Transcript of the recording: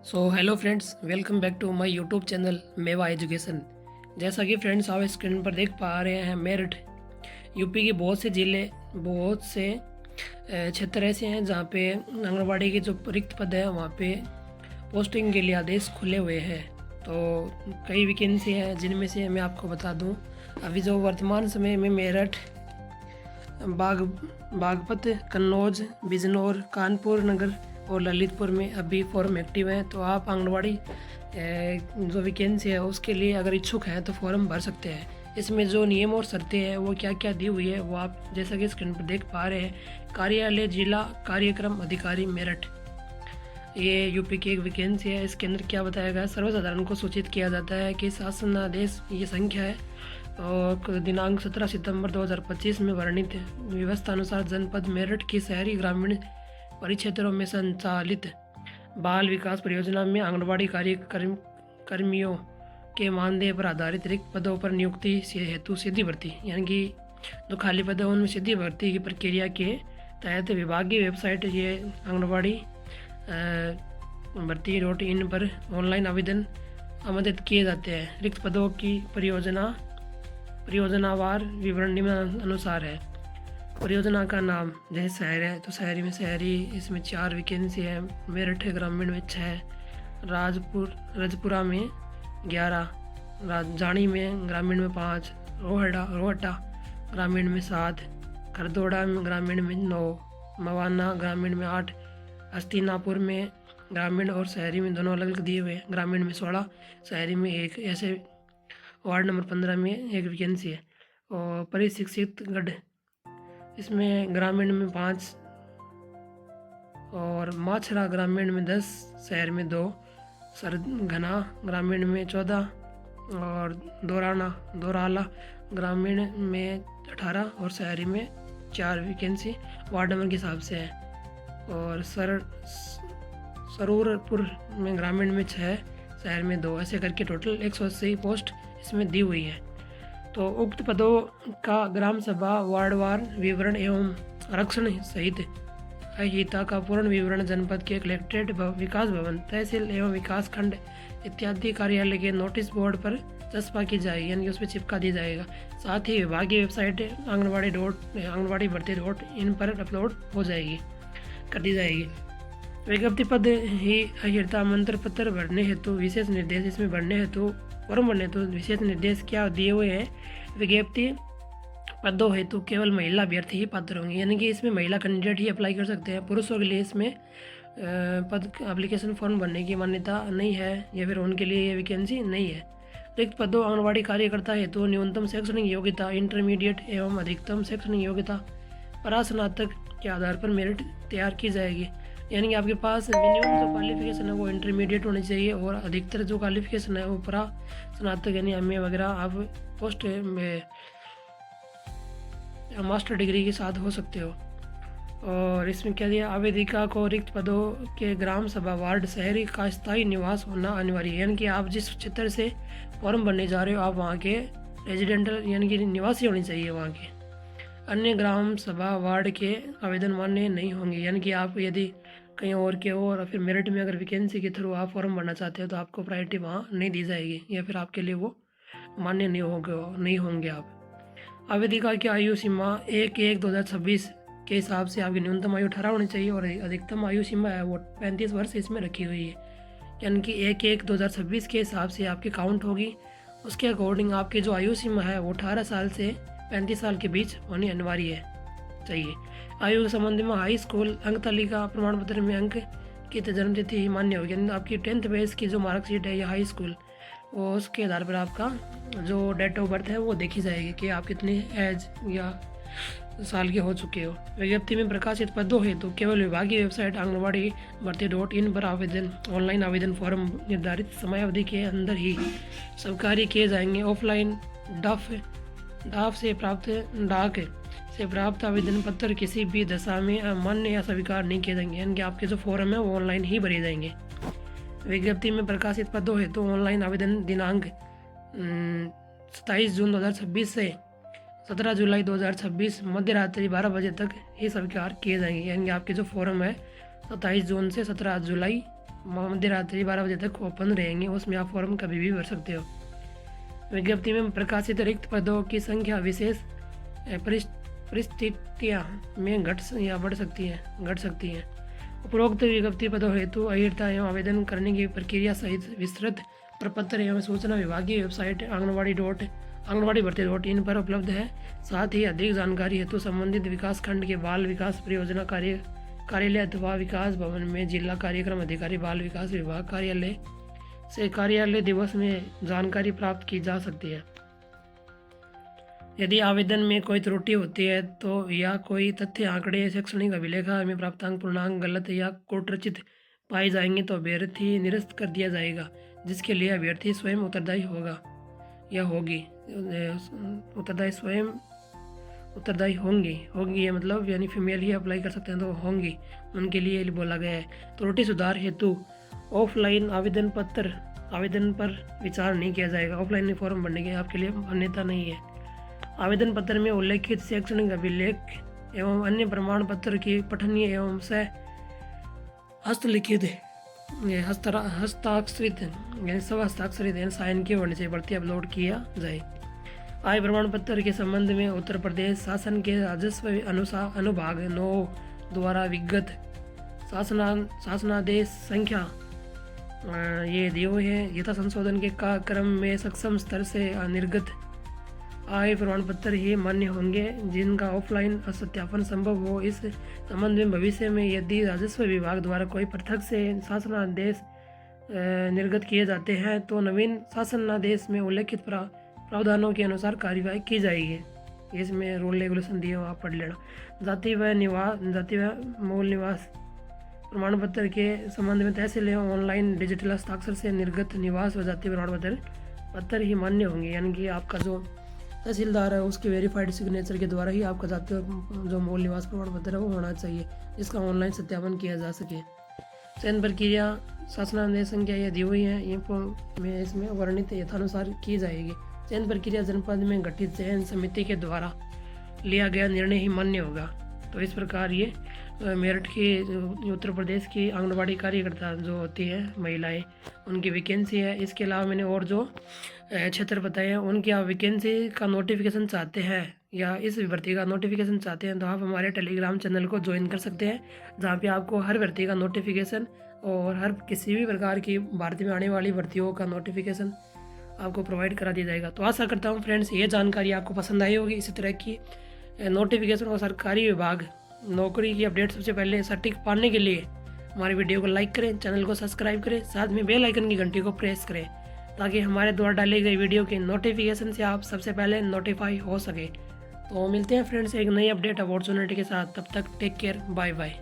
So hello friends, welcome back to my YouTube channel Mewa education. जैसा कि friends आप screen पर देख पा रहे हैं, मेरठ यूपी के बहुत से ज़िले, बहुत से क्षेत्र ऐसे हैं जहाँ पे आंगनबाड़ी के जो रिक्त पद है वहाँ पे पोस्टिंग के लिए आदेश खुले हुए हैं। तो कई वैकेंसी हैं जिनमें से मैं आपको बता दूं, अभी जो वर्तमान समय में मेरठ, बागपत, कन्नौज, बिजनौर, कानपुर नगर और ललितपुर में अभी फॉर्म एक्टिव हैं। तो आप आंगनबाड़ी जो वैकेंसी है उसके लिए अगर इच्छुक हैं तो फॉर्म भर सकते हैं। इसमें जो नियम और शर्तें हैं वो क्या क्या दी हुई है वो आप जैसा कि स्क्रीन पर देख पा रहे हैं। कार्यालय जिला कार्यक्रम अधिकारी मेरठ, ये यूपी की एक वैकेंसी है। इसके अंदर क्या बताया गया है, सर्वसाधारण को सूचित किया जाता है कि शासनादेश ये संख्या है और दिनांक 17 सितंबर 2025 में वर्णित व्यवस्था अनुसार जनपद मेरठ की शहरी ग्रामीण परिक्षेत्रों में संचालित बाल विकास परियोजना में आंगनबाड़ी कर्मियों के मानदेय पर आधारित रिक्त पदों पर नियुक्ति से हेतु सीधी भर्ती, यानी कि जो खाली पद है उनमें सीधी भर्ती की प्रक्रिया के तहत विभागीय वेबसाइट ये आंगनबाड़ी भर्ती.in पर ऑनलाइन आवेदन आमंत्रित किए जाते हैं। रिक्त पदों की परियोजनावार विवरण निम्न अनुसार है। परियोजना का नाम जैसे शहर है तो शहरी में शहरी, इसमें 4 वैकेंसी है। मेरठ ग्रामीण में 6, रजपुरा में 11, जानी में ग्रामीण में 5, रोहटा ग्रामीण में 7, खरदोड़ा में ग्रामीण में 9, मवाना ग्रामीण में 8, हस्तिनापुर में ग्रामीण और शहरी में दोनों अलग अलग दिए हुए हैं। ग्रामीण में 16, शहरी में 1, ऐसे वार्ड नंबर 15 में एक वैकेंसी है। और परिशिक्षित गढ़, इसमें ग्रामीण में 5 और माछरा ग्रामीण में 10, शहर में 2, सरघना ग्रामीण में 14 और दोराला ग्रामीण में 18 और शहरी में 4 वैकेंसी वार्ड नंबर के हिसाब से है। और सरूरपुर में ग्रामीण में 6, शहर में 2, ऐसे करके टोटल 180 पोस्ट इसमें दी हुई है। तो उक्त पदों का ग्राम सभा वार्डवार विवरण एवं आरक्षण सहित अहिता का पूर्ण विवरण जनपद के कलेक्ट्रेट विकास भवन, तहसील एवं विकास खंड इत्यादि कार्यालय के नोटिस बोर्ड पर चस्पा की जाएगी, यानी कि उस पर चिपका दिया जाएगा। साथ ही विभागीय वेबसाइट आंगनबाड़ी भर्ती.in पर अपलोड कर दी जाएगी। विज्ञप्ति पद ही अहिता मंत्र पत्र भरने हेतु विशेष निर्देश, इसमें भरने हेतु फॉर्म भरने हेतु विशेष निर्देश क्या दिए हुए हैं। विज्ञप्ति पदों हेतु केवल महिला अभ्यर्थी ही पात्र होंगे, यानी कि इसमें महिला कैंडिडेट ही अप्लाई कर सकते हैं। पुरुषों के लिए इसमें पद एप्लीकेशन फॉर्म भरने की मान्यता नहीं है, या फिर उनके लिए ये वैकेंसी नहीं है। रिक्त पदों आंगनबाड़ी कार्यकर्ता हेतु न्यूनतम शैक्षणिक योग्यता इंटरमीडिएट एवं अधिकतम शैक्षणिक योग्यता परास्नातक के आधार पर मेरिट तैयार की जाएगी, यानी कि आपके पास मिनिमम जो क्वालिफिकेशन है वो इंटरमीडिएट होनी चाहिए और अधिकतर जो क्वालिफिकेशन है वो परास्नातक यानी MA वगैरह आप पोस्ट में मास्टर डिग्री के साथ हो सकते हो। और इसमें क्या दिया, आवेदिका को रिक्त पदों के ग्राम सभा वार्ड शहरी का स्थायी निवास होना अनिवार्य है, यानी कि आप जिस क्षेत्र से फॉर्म भरने जा रहे हो आप वहाँ के रेजिडेंटल यानी कि निवासी होने चाहिए वहाँ के। अन्य ग्राम सभा वार्ड के आवेदन मान्य नहीं होंगे, यानी कि आप यदि कहीं और के हो और फिर मेरिट में अगर वैकेंसी के थ्रू आप फॉर्म भरना चाहते हो तो आपको प्रायोरिटी वहाँ नहीं दी जाएगी, या फिर आपके लिए वो मान्य नहीं होंगे आप। आवेदिका की आयु सीमा 1/1/2026 के हिसाब से आपकी न्यूनतम आयु 18 होनी चाहिए और अधिकतम आयु सीमा है वो 35 वर्ष इसमें रखी हुई है, यानी कि 1/1/2026 के हिसाब से आपकी काउंट होगी। उसके अकॉर्डिंग आपकी जो आयु सीमा है वो 18 साल से 35 साल के बीच होनी अनिवार्य है चाहिए। आयु के संबंध में हाई स्कूल अंक तालिका प्रमाण पत्र में अंक की जन्मतिथि ही मान्य होगी, यानी आपकी 10th बेस की जो मार्कशीट है या हाई स्कूल वो उसके आधार पर आपका जो डेट ऑफ बर्थ है वो देखी जाएगी कि आप कितनी एज या साल के हो चुके हो। विज्ञप्ति में प्रकाशित पदों हेतु केवल विभागीय वेबसाइट आंगनबाड़ी भर्ती.in पर ऑनलाइन आवेदन फॉर्म निर्धारित समयावधि के अंदर ही स्वीकार किए जाएंगे। ऑफलाइन डाक से प्राप्त आवेदन पत्र किसी भी दशा में अमान्य या स्वीकार नहीं किए जाएंगे, यानी कि आपके जो फॉर्म है वो ऑनलाइन ही भरे जाएंगे। विज्ञप्ति में प्रकाशित पदों हेतु ऑनलाइन आवेदन दिनांक 27 जून 2026 से 17 जुलाई 2026 मध्य रात्रि 12 बजे तक ही स्वीकार किए जाएंगे, यानी कि आपके जो फॉर्म है 27 जून से 17 जुलाई मध्य रात्रि 12 बजे तक ओपन रहेंगे, उसमें आप फॉर्म कभी भी भर सकते हो। विज्ञप्ति में प्रकाशित रिक्त पदों की संख्या विशेष परिस्थितियाँ में घट या बढ़ सकती है। उपरोक्त विज्ञप्ति पदों हेतु अहिर्ता एवं आवेदन करने की प्रक्रिया सहित विस्तृत प्रपत्र एवं सूचना विभाग की वेबसाइट आंगनवाड़ी-भर्ती.in पर उपलब्ध है। साथ ही अधिक जानकारी हेतु संबंधित विकास खंड के बाल विकास परियोजना कार्यालय अथवा विकास भवन में जिला कार्यक्रम अधिकारी बाल विकास विभाग कार्यालय से कार्यालय दिवस में जानकारी प्राप्त की जा सकती है। यदि आवेदन में कोई त्रुटि होती है तो या कोई तथ्य आंकड़े शैक्षणिक अभिलेखा में प्राप्तांक पूर्णांक गलत या कोटरचित पाए जाएंगे तो अभ्यर्थी निरस्त कर दिया जाएगा, जिसके लिए अभ्यर्थी स्वयं उत्तरदायी होगा या होगी। उत्तरदायी होंगी या मतलब यानी फीमेल ही अप्लाई कर सकते हैं तो होंगी, उनके लिए बोला गया है। त्रुटि सुधार हेतु ऑफलाइन आवेदन पर विचार नहीं किया जाएगा। ऑफलाइन फॉर्म भरने के आपके लिए मान्यता नहीं है। आवेदन पत्र में उल्लेखित शैक्षणिक अभिलेख एवं अन्य प्रमाण पत्र की पठनीय एवं हस्तलिखित हस्ताक्षरित यानी साइन किए होने से भर्ती अपलोड किया जाए। आय प्रमाण पत्र के संबंध में उत्तर प्रदेश शासन के राजस्व अनुभाग 9 द्वारा विगत शासनादेश संख्या ये दिए हुए हैं। यथा संशोधन के क्रम में सक्षम स्तर से निर्गत आय प्रमाण पत्र ही मान्य होंगे, जिनका ऑफलाइन सत्यापन संभव हो। इस संबंध में भविष्य में यदि राजस्व विभाग द्वारा कोई पृथक से शासनादेश निर्गत किए जाते हैं तो नवीन शासनादेश में उल्लेखित प्रावधानों के अनुसार कार्यवाही की जाएगी। इसमें रूल रेगुलेशन दिए हो, आप पढ़ लेना। जाति व मूल निवास प्रमाण पत्र के संबंध में तहसील एवं ऑनलाइन डिजिटल हस्ताक्षर से निर्गत निवास व जाति प्रमाण पत्र ही मान्य होंगे, यानी कि आपका जो तहसीलदार है उसके वेरीफाइड सिग्नेचर के द्वारा ही आपका जाति जो मूल निवास प्रमाण पत्र है वो होना चाहिए, जिसका ऑनलाइन सत्यापन किया जा सके। चयन प्रक्रिया शासनादेश संख्या ये दी हुई है, ये में इसमें वर्णित यथानुसार की जाएगी। चयन प्रक्रिया जनपद में गठित चयन समिति के द्वारा लिया गया निर्णय ही मान्य होगा। तो इस प्रकार ये मेरठ की उत्तर प्रदेश की आंगनबाड़ी कार्यकर्ता जो होती है महिलाएं, उनकी वैकेंसी है। इसके अलावा मैंने और जो क्षेत्र बताए हैं उनकी आप वैकेंसी का नोटिफिकेशन चाहते हैं या इस भर्ती का नोटिफिकेशन चाहते हैं तो आप हमारे टेलीग्राम चैनल को ज्वाइन कर सकते हैं, जहाँ पे आपको हर भर्ती का नोटिफिकेशन और हर किसी भी प्रकार की भारत में आने वाली भर्तियों का नोटिफिकेशन आपको प्रोवाइड करा दिया जाएगा। तो आशा करता हूँ फ्रेंड्स ये जानकारी आपको पसंद आई होगी। इसी तरह की नोटिफिकेशन और सरकारी विभाग नौकरी की अपडेट सबसे पहले सटीक पाने के लिए हमारी वीडियो को लाइक करें, चैनल को सब्सक्राइब करें, साथ में बेल आइकन की घंटी को प्रेस करें ताकि हमारे द्वारा डाली गई वीडियो के नोटिफिकेशन से आप सबसे पहले नोटिफाई हो सके। तो मिलते हैं फ्रेंड्स एक नई अपडेट अपॉर्चुनिटी के साथ, तब तक टेक केयर, बाय बाय।